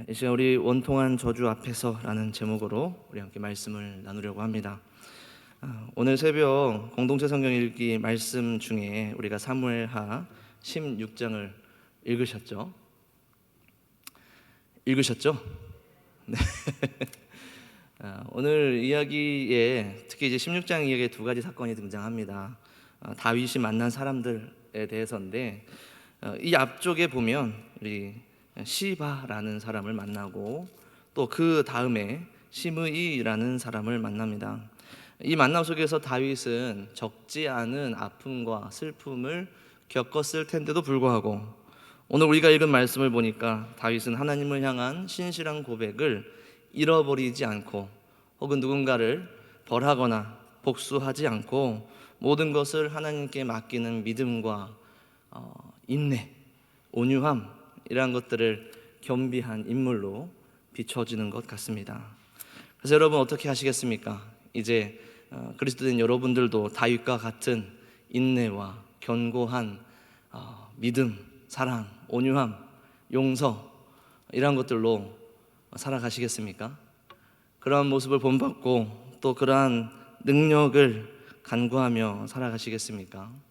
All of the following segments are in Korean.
이 시간 우리 원통한 저주 앞에서라는 제목으로 우리 함께 말씀을 나누려고 합니다. 오늘 새벽 공동체 성경 읽기 말씀 중에 우리가 사무엘하 16장을 읽으셨죠? 네. 오늘 이야기에 특히 이제 16장 이야기에 두 가지 사건이 등장합니다. 다윗이 만난 사람들에 대해서인데, 이 앞쪽에 보면 우리 시바라는 사람을 만나고 또 그 다음에 시므이라는 사람을 만납니다. 이 만남 속에서 다윗은 적지 않은 아픔과 슬픔을 겪었을 텐데도 불구하고 오늘 우리가 읽은 말씀을 보니까 다윗은 하나님을 향한 신실한 고백을 잃어버리지 않고 혹은 누군가를 벌하거나 복수하지 않고 모든 것을 하나님께 맡기는 믿음과 인내, 온유함 이러한 것들을 겸비한 인물로 비춰지는 것 같습니다. 그래서 여러분 어떻게 하시겠습니까? 이제 그리스도인 여러분들도 다윗과 같은 인내와 견고한 믿음, 사랑, 온유함, 용서 이러한 것들로 살아가시겠습니까? 그러한 모습을 본받고 또 그러한 능력을 간구하며 살아가시겠습니까?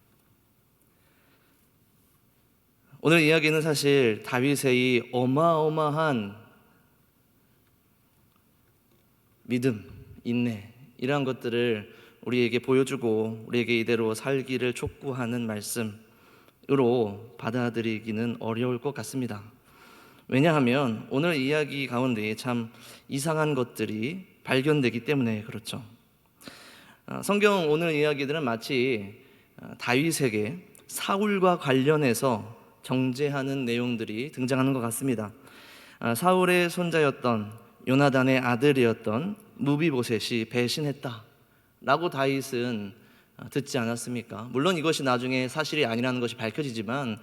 오늘 이야기는 사실 다윗의 이 어마어마한 믿음, 인내 이러한 것들을 우리에게 보여주고 우리에게 이대로 살기를 촉구하는 말씀으로 받아들이기는 어려울 것 같습니다. 왜냐하면 오늘 이야기 가운데 참 이상한 것들이 발견되기 때문에 그렇죠. 성경 오늘 이야기들은 마치 다윗에게 사울과 관련해서 정죄하는 내용들이 등장하는 것 같습니다. 사울의 손자였던 요나단의 아들이었던 무비보셋이 배신했다 라고 다윗은 듣지 않았습니까? 물론 이것이 나중에 사실이 아니라는 것이 밝혀지지만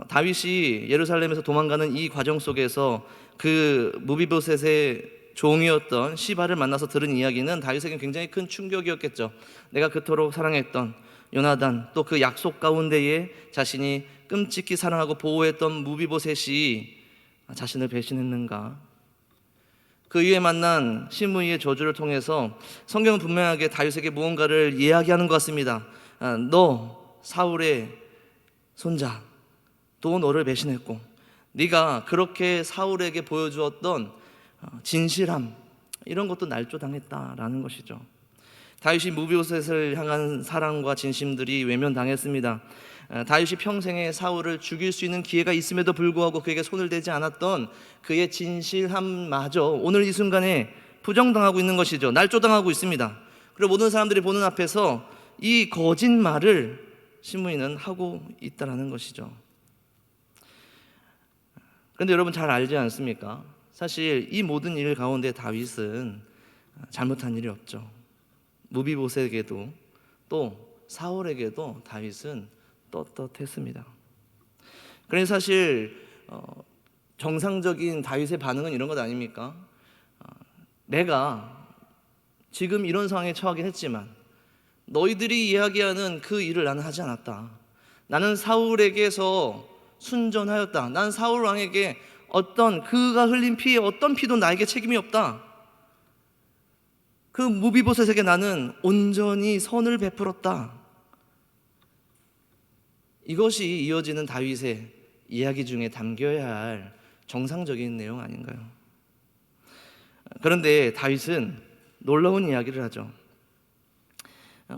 다윗이 예루살렘에서 도망가는 이 과정 속에서 그 무비보셋의 종이었던 시바를 만나서 들은 이야기는 다윗에게 굉장히 큰 충격이었겠죠. 내가 그토록 사랑했던 요나단, 또 그 약속 가운데에 자신이 끔찍히 사랑하고 보호했던 무비보셋이 자신을 배신했는가? 그 이후에 만난 시므이의 저주를 통해서 성경은 분명하게 다윗에게 무언가를 이야기하는 것 같습니다. 너 사울의 손자, 또 너를 배신했고 네가 그렇게 사울에게 보여주었던 진실함 이런 것도 날조당했다라는 것이죠. 다윗이 무비보셋을 향한 사랑과 진심들이 외면당했습니다. 다윗이 평생에 사울을 죽일 수 있는 기회가 있음에도 불구하고 그에게 손을 대지 않았던 그의 진실함마저 오늘 이 순간에 부정당하고 있는 것이죠. 날조당하고 있습니다. 그리고 모든 사람들이 보는 앞에서 이 거짓말을 시므이는 하고 있다는 것이죠. 그런데 여러분 잘 알지 않습니까? 사실 이 모든 일 가운데 다윗은 잘못한 일이 없죠. 무비보셋에게도 또 사울에게도 다윗은 떳떳했습니다. 그래서 사실 정상적인 다윗의 반응은 이런 것 아닙니까? 내가 지금 이런 상황에 처하긴 했지만 너희들이 이야기하는 그 일을 나는 하지 않았다. 나는 사울에게서 순전하였다. 난 사울 왕에게 그가 흘린 피에 어떤 피도 나에게 책임이 없다. 그 무비보셋에게 나는 온전히 선을 베풀었다. 이것이 이어지는 다윗의 이야기 중에 담겨야 할 정상적인 내용 아닌가요? 그런데 다윗은 놀라운 이야기를 하죠.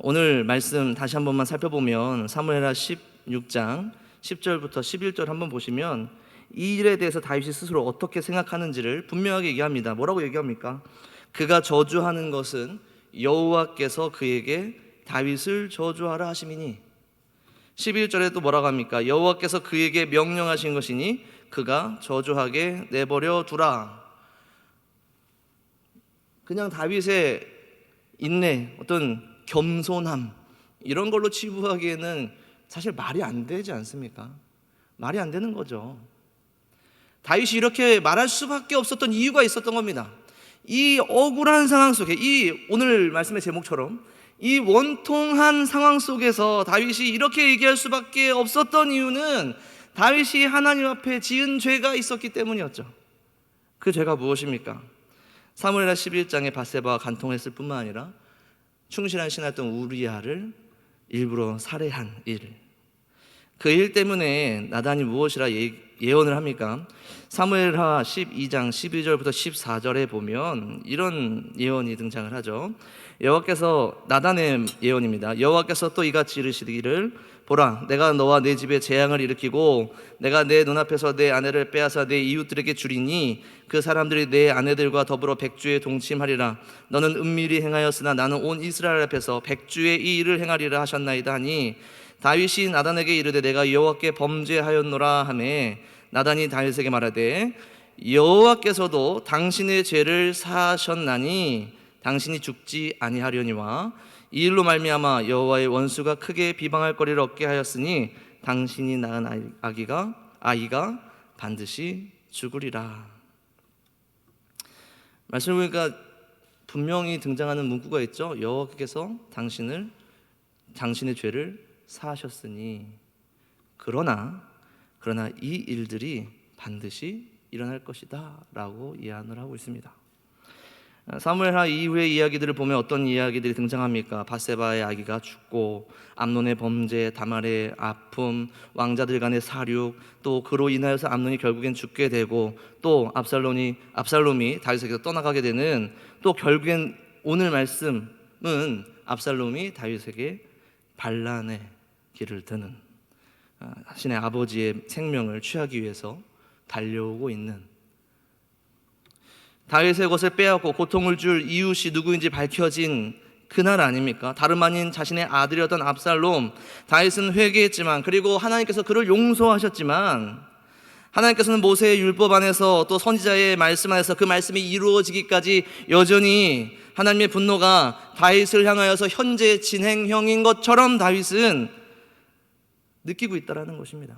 오늘 말씀 다시 한 번만 살펴보면 사무엘하 16장 10절부터 11절 한번 보시면 이 일에 대해서 다윗이 스스로 어떻게 생각하는지를 분명하게 얘기합니다. 뭐라고 얘기합니까? 그가 저주하는 것은 여호와께서 그에게 다윗을 저주하라 하심이니 11절에 또 뭐라고 합니까? 여호와께서 그에게 명령하신 것이니 그가 저주하게 내버려 두라. 그냥 다윗의 인내, 어떤 겸손함 이런 걸로 치부하기에는 사실 말이 안 되지 않습니까? 말이 안 되는 거죠. 다윗이 이렇게 말할 수밖에 없었던 이유가 있었던 겁니다. 이 억울한 상황 속에, 이 오늘 말씀의 제목처럼 이 원통한 상황 속에서 다윗이 이렇게 얘기할 수밖에 없었던 이유는 다윗이 하나님 앞에 지은 죄가 있었기 때문이었죠. 그 죄가 무엇입니까? 사무엘하 11장에 밧세바와 간통했을 뿐만 아니라 충실한 신하였던 우리아를 일부러 살해한 일, 그 일 때문에 나단이 무엇이라 예언을 합니까? 사무엘하 12장 12절부터 14절에 보면 이런 예언이 등장을 하죠. 여호와께서, 나단의 예언입니다. 여호와께서 또 이같이 이르시기를, 보라, 내가 너와 내 집에 재앙을 일으키고 내가 내 눈앞에서 내 아내를 빼앗아 내 이웃들에게 주리니 그 사람들이 내 아내들과 더불어 백주에 동침하리라. 너는 은밀히 행하였으나 나는 온 이스라엘 앞에서 백주의 이 일을 행하리라 하셨나이다 하니, 다윗이 나단에게 이르되 내가 여호와께 범죄하였노라 하매, 나단이 다윗에게 말하되 여호와께서도 당신의 죄를 사하셨나니 당신이 죽지 아니하려니와 이 일로 말미암아 여호와의 원수가 크게 비방할 거리를 얻게 하였으니 당신이 낳은 아이가 반드시 죽으리라. 말씀을 보니까 분명히 등장하는 문구가 있죠. 여호와께서 당신의 죄를 사하셨으니, 그러나 이 일들이 반드시 일어날 것이다 라고 예언을 하고 있습니다. 사무엘하 이후의 이야기들을 보면 어떤 이야기들이 등장합니까? 밧세바의 아기가 죽고, 암논의 범죄, 다말의 아픔, 왕자들 간의 사륙, 또 그로 인하여서 암논이 결국엔 죽게 되고, 또 압살롬이 다윗에게서 떠나가게 되는, 또 결국엔 오늘 말씀은 압살롬이 다윗에게 반란의 길을 드는, 자신의 아버지의 생명을 취하기 위해서 달려오고 있는, 다윗의 것을 빼앗고 고통을 줄 이웃이 누구인지 밝혀진 그날 아닙니까? 다름 아닌 자신의 아들이었던 압살롬. 다윗은 회개했지만, 그리고 하나님께서 그를 용서하셨지만, 하나님께서는 모세의 율법 안에서 또 선지자의 말씀 안에서 그 말씀이 이루어지기까지 여전히 하나님의 분노가 다윗을 향하여서 현재 진행형인 것처럼 다윗은 느끼고 있다는 것입니다.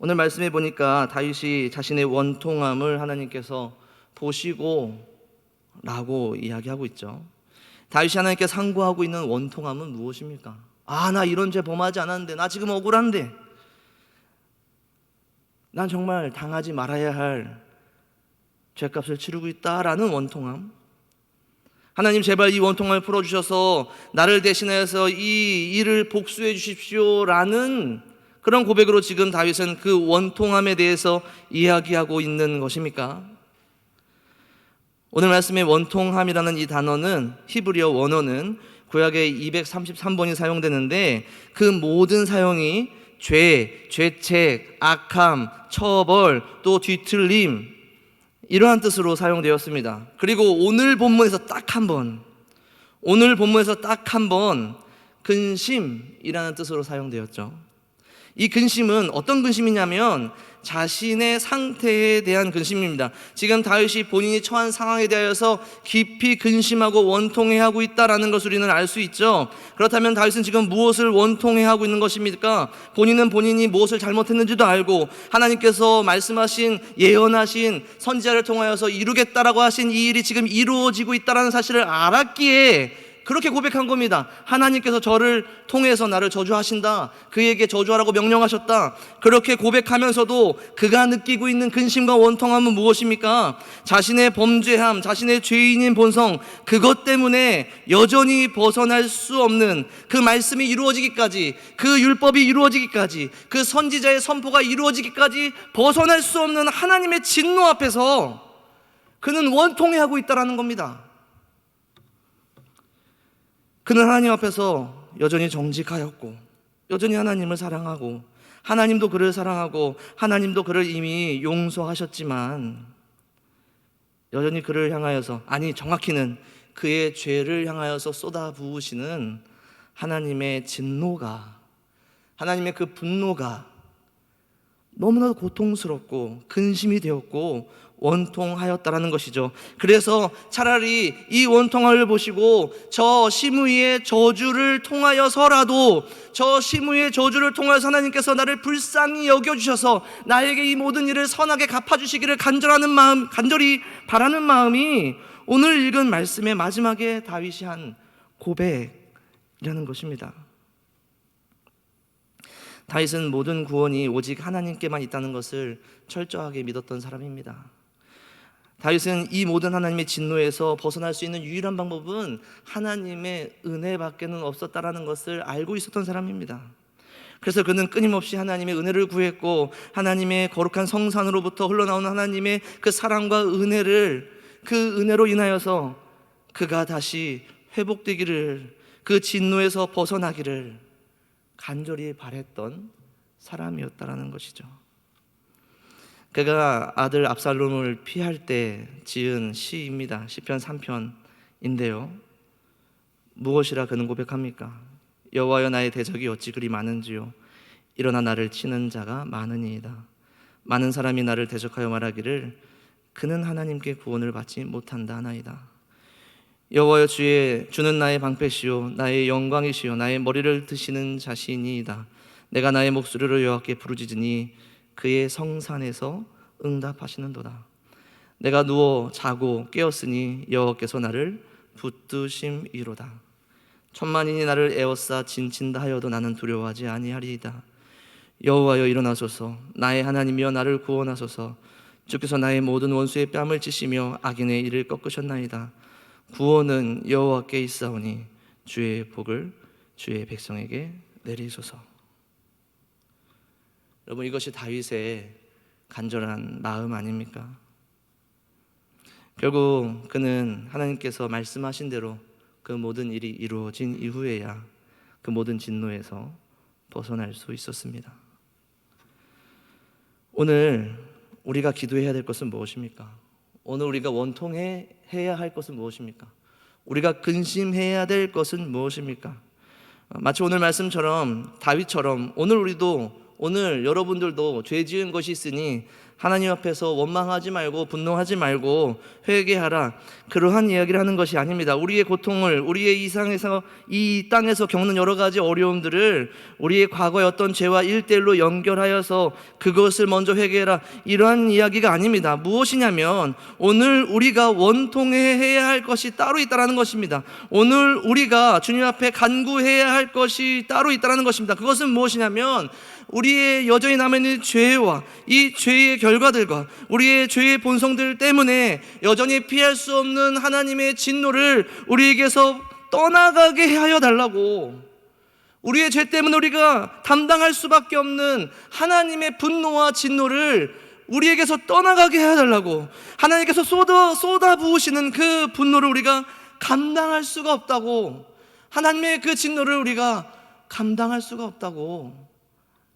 오늘 말씀해 보니까 다윗이 자신의 원통함을 하나님께서 보시고 라고 이야기하고 있죠. 다윗이 하나님께 상고하고 있는 원통함은 무엇입니까? 나 이런 죄 범하지 않았는데, 나 지금 억울한데, 난 정말 당하지 말아야 할 죄값을 치르고 있다라는 원통함. 하나님, 제발 이 원통함을 풀어주셔서 나를 대신해서 이 일을 복수해 주십시오라는 그런 고백으로 지금 다윗은 그 원통함에 대해서 이야기하고 있는 것입니까? 오늘 말씀의 원통함이라는 이 단어는, 히브리어 원어는 구약에 233번이 사용되는데, 그 모든 사용이 죄책, 악함, 처벌, 또 뒤틀림, 이러한 뜻으로 사용되었습니다. 그리고 오늘 본문에서 딱 한 번 근심이라는 뜻으로 사용되었죠. 이 근심은 어떤 근심이냐면 자신의 상태에 대한 근심입니다. 지금 다윗이 본인이 처한 상황에 대하여서 깊이 근심하고 원통해하고 있다는 것을 우리는 알 수 있죠. 그렇다면 다윗은 지금 무엇을 원통해하고 있는 것입니까? 본인은 본인이 무엇을 잘못했는지도 알고, 하나님께서 말씀하신, 예언하신, 선지자를 통하여서 이루겠다라고 하신 이 일이 지금 이루어지고 있다는 사실을 알았기에 그렇게 고백한 겁니다. 하나님께서 저를 통해서 나를 저주하신다, 그에게 저주하라고 명령하셨다. 그렇게 고백하면서도 그가 느끼고 있는 근심과 원통함은 무엇입니까? 자신의 범죄함, 자신의 죄인인 본성, 그것 때문에 여전히 벗어날 수 없는, 그 말씀이 이루어지기까지, 그 율법이 이루어지기까지, 그 선지자의 선포가 이루어지기까지 벗어날 수 없는 하나님의 진노 앞에서 그는 원통해하고 있다는 겁니다. 그는 하나님 앞에서 여전히 정직하였고, 여전히 하나님을 사랑하고, 하나님도 그를 사랑하고, 하나님도 그를 이미 용서하셨지만, 여전히 그를 향하여서, 아니 정확히는 그의 죄를 향하여서 쏟아부으시는 하나님의 진노가, 하나님의 그 분노가 너무나도 고통스럽고 근심이 되었고 원통하였다라는 것이죠. 그래서 차라리 이 원통함을 보시고 저 시므이의 저주를 통하여서라도, 저 시므이의 저주를 통하여서 하나님께서 나를 불쌍히 여겨주셔서 나에게 이 모든 일을 선하게 갚아주시기를 간절히 바라는 마음이 오늘 읽은 말씀의 마지막에 다윗이 한 고백이라는 것입니다. 다윗은 모든 구원이 오직 하나님께만 있다는 것을 철저하게 믿었던 사람입니다. 다윗은 이 모든 하나님의 진노에서 벗어날 수 있는 유일한 방법은 하나님의 은혜밖에는 없었다라는 것을 알고 있었던 사람입니다. 그래서 그는 끊임없이 하나님의 은혜를 구했고, 하나님의 거룩한 성산으로부터 흘러나오는 하나님의 그 사랑과 그 은혜로 인하여서 그가 다시 회복되기를, 그 진노에서 벗어나기를 간절히 바랬던 사람이었다라는 것이죠. 그가 아들 압살롬을 피할 때 지은 시입니다. 시편 3편인데요. 무엇이라 그는 고백합니까? 여호와여, 나의 대적이 어찌 그리 많은지요. 일어나 나를 치는 자가 많으니이다. 많은 사람이 나를 대적하여 말하기를 그는 하나님께 구원을 받지 못한다 하나이다. 여호와여, 주는 나의 방패시요 나의 영광이시요 나의 머리를 드시는 자신이이다. 내가 나의 목소리로 여호와께 부르짖으니 그의 성산에서 응답하시는도다. 내가 누워 자고 깨었으니 여호와께서 나를 붙드심이로다. 천만인이 나를 에워싸 진친다 하여도 나는 두려워하지 아니하리이다. 여호와여, 일어나소서. 나의 하나님이여, 나를 구원하소서. 주께서 나의 모든 원수의 뺨을 치시며 악인의 일을 꺾으셨나이다. 구원은 여호와께 있사오니 주의 복을 주의 백성에게 내리소서. 여러분, 이것이 다윗의 간절한 마음 아닙니까? 결국 그는 하나님께서 말씀하신 대로 그 모든 일이 이루어진 이후에야 그 모든 진노에서 벗어날 수 있었습니다. 오늘 우리가 기도해야 될 것은 무엇입니까? 오늘 우리가 원통해야 할 것은 무엇입니까? 우리가 근심해야 될 것은 무엇입니까? 마치 오늘 말씀처럼 다윗처럼 오늘 여러분들도 죄 지은 것이 있으니 하나님 앞에서 원망하지 말고 분노하지 말고 회개하라, 그러한 이야기를 하는 것이 아닙니다. 우리의 고통을, 우리의 이 땅에서 겪는 여러 가지 어려움들을 우리의 과거의 어떤 죄와 1대1로 연결하여서 그것을 먼저 회개해라, 이러한 이야기가 아닙니다. 무엇이냐면 오늘 우리가 원통해야 할 것이 따로 있다는 것입니다. 오늘 우리가 주님 앞에 간구해야 할 것이 따로 있다는 것입니다. 그것은 무엇이냐면 우리의 여전히 남아있는 죄와 이 죄의 결과들과 우리의 죄의 본성들 때문에 여전히 피할 수 없는 하나님의 진노를 우리에게서 떠나가게 하여 달라고, 우리의 죄 때문에 우리가 담당할 수밖에 없는 하나님의 분노와 진노를 우리에게서 떠나가게 해야 달라고, 하나님께서 쏟아 부으시는 그 분노를 우리가 감당할 수가 없다고, 하나님의 그 진노를 우리가 감당할 수가 없다고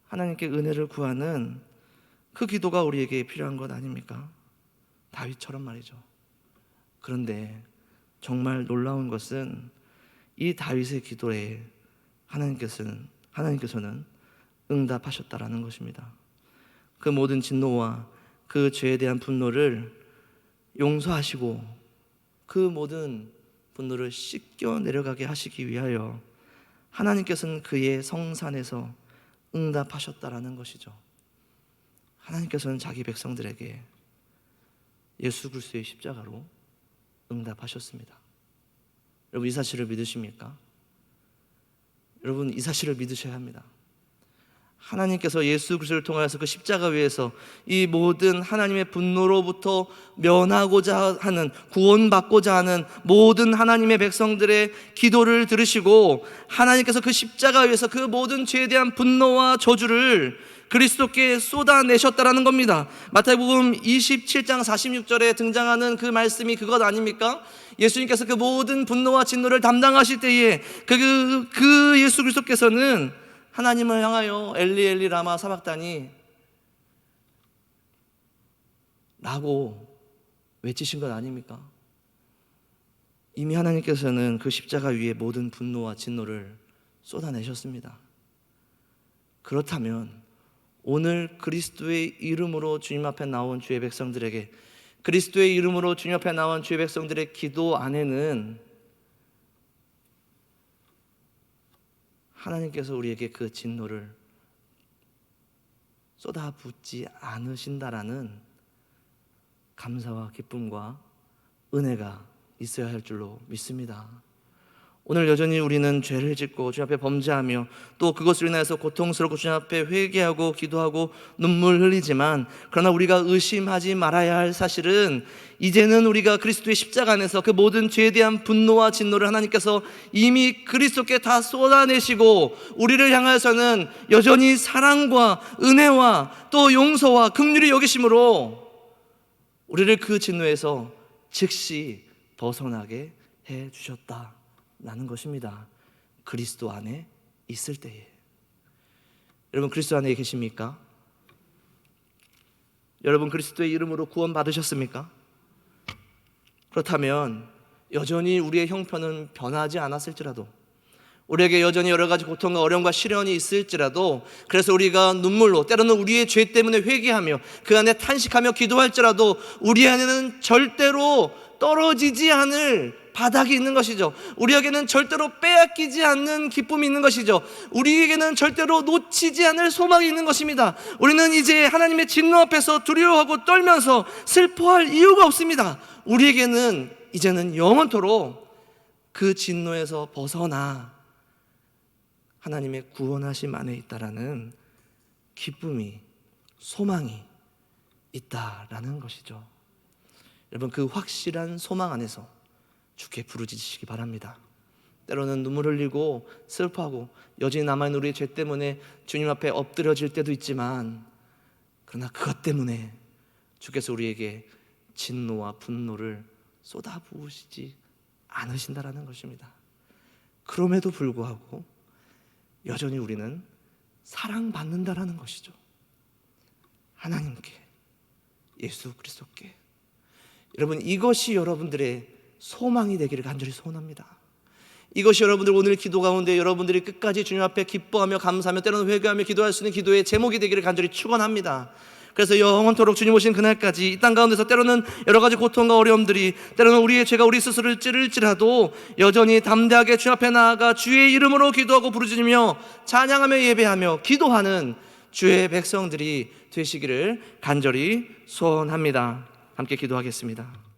하나님께 은혜를 구하는 그 기도가 우리에게 필요한 것 아닙니까? 다윗처럼 말이죠. 그런데 정말 놀라운 것은 이 다윗의 기도에 하나님께서는 응답하셨다라는 것입니다. 그 모든 진노와 그 죄에 대한 분노를 용서하시고 그 모든 분노를 씻겨 내려가게 하시기 위하여 하나님께서는 그의 성산에서 응답하셨다라는 것이죠. 하나님께서는 자기 백성들에게 예수 그리스도의 십자가로 응답하셨습니다. 여러분, 이 사실을 믿으십니까? 여러분, 이 사실을 믿으셔야 합니다. 하나님께서 예수 그리스도를 통하여서 그 십자가 위에서 이 모든 하나님의 분노로부터 면하고자 하는, 구원받고자 하는 모든 하나님의 백성들의 기도를 들으시고 하나님께서 그 십자가 위에서 그 모든 죄에 대한 분노와 저주를 그리스도께 쏟아내셨다라는 겁니다. 마태복음 27장 46절에 등장하는 그 말씀이 그것 아닙니까? 예수님께서 그 모든 분노와 진노를 담당하실 때에 그 예수 그리스도께서는 하나님을 향하여 엘리 엘리 라마 사박다니 라고 외치신 것 아닙니까? 이미 하나님께서는 그 십자가 위에 모든 분노와 진노를 쏟아내셨습니다. 그렇다면 오늘 그리스도의 이름으로 주님 앞에 나온 주의 백성들에게, 그리스도의 이름으로 주님 앞에 나온 주의 백성들의 기도 안에는 하나님께서 우리에게 그 진노를 쏟아붓지 않으신다라는 감사와 기쁨과 은혜가 있어야 할 줄로 믿습니다. 오늘 여전히 우리는 죄를 짓고 주님 앞에 범죄하며 또 그것으로 인하여서 고통스럽고 주님 앞에 회개하고 기도하고 눈물 흘리지만, 그러나 우리가 의심하지 말아야 할 사실은 이제는 우리가 그리스도의 십자가 안에서 그 모든 죄에 대한 분노와 진노를 하나님께서 이미 그리스도께 다 쏟아내시고 우리를 향하여서는 여전히 사랑과 은혜와 또 용서와 긍휼히 여기심으로 우리를 그 진노에서 즉시 벗어나게 해 주셨다라는 것입니다. 그리스도 안에 있을 때에. 여러분, 그리스도 안에 계십니까? 여러분, 그리스도의 이름으로 구원 받으셨습니까? 그렇다면 여전히 우리의 형편은 변하지 않았을지라도, 우리에게 여전히 여러 가지 고통과 어려움과 시련이 있을지라도, 그래서 우리가 눈물로 때로는 우리의 죄 때문에 회개하며 그 안에 탄식하며 기도할지라도 우리 안에는 절대로 떨어지지 않을 바닥이 있는 것이죠. 우리에게는 절대로 빼앗기지 않는 기쁨이 있는 것이죠. 우리에게는 절대로 놓치지 않을 소망이 있는 것입니다. 우리는 이제 하나님의 진노 앞에서 두려워하고 떨면서 슬퍼할 이유가 없습니다. 우리에게는 이제는 영원토록 그 진노에서 벗어나 하나님의 구원하심 안에 있다라는 기쁨이, 소망이 있다라는 것이죠. 여러분, 그 확실한 소망 안에서 주께 부르짖으시기 바랍니다. 때로는 눈물 흘리고 슬퍼하고 여전히 남아있는 우리의 죄 때문에 주님 앞에 엎드려질 때도 있지만, 그러나 그것 때문에 주께서 우리에게 진노와 분노를 쏟아부으시지 않으신다라는 것입니다. 그럼에도 불구하고 여전히 우리는 사랑받는다라는 것이죠. 하나님께, 예수 그리스도께. 여러분, 이것이 여러분들의 소망이 되기를 간절히 소원합니다. 이것이 여러분들 오늘 기도 가운데 여러분들이 끝까지 주님 앞에 기뻐하며 감사하며 때로는 회개하며 기도할 수 있는 기도의 제목이 되기를 간절히 축원합니다. 그래서 영원토록 주님 오신 그날까지 이 땅 가운데서 때로는 여러 가지 고통과 어려움들이, 때로는 우리의 죄가 우리 스스로를 찌를지라도 여전히 담대하게 주님 앞에 나아가 주의 이름으로 기도하고 부르짖으며 찬양하며 예배하며 기도하는 주의 백성들이 되시기를 간절히 소원합니다. 함께 기도하겠습니다.